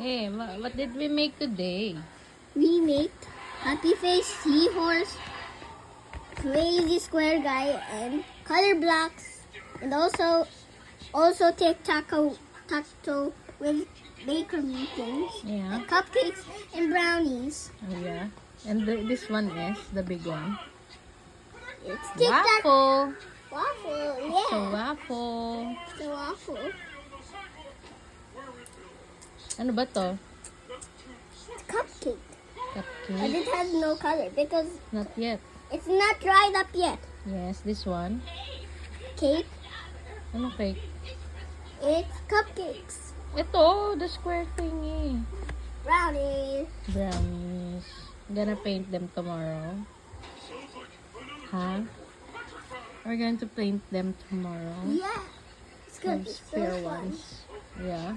Hey, what did we make today? We make happy face, seahorse, crazy square guy, and color blocks, and also tic-tac-toe with bakery things, Yeah. and cupcakes and brownies. Oh, yeah. And this one is the big one. It's tic-tac Waffle. waffle. It's a Yeah, waffle. it's a waffle. Ano ba to? It's cupcake, but Cupcake? it has no color because Not yet. it's not dried up yet. Yes, this one. Cake. Ano cake? It's cupcakes. Ito, the square thingy. Brownies. Brownies. Gonna paint them tomorrow. Huh? We're going to paint them tomorrow. Yeah. It's gonna be Those so fair fun. ones. Yeah.